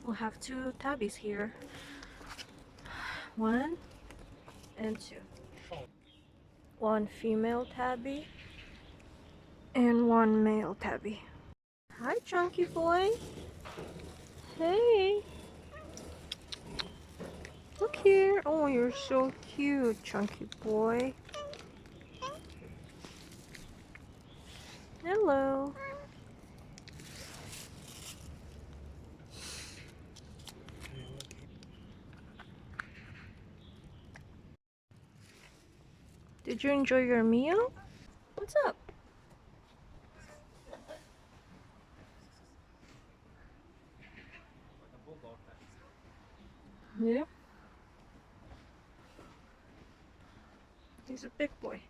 We'll have two tabbies here. One and two. One female tabby and one male tabby. Hi, chunky boy. Hey. Look here. Oh, you're so cute, chunky boy. Hello. Did you enjoy your meal? What's up? Yeah. He's a big boy.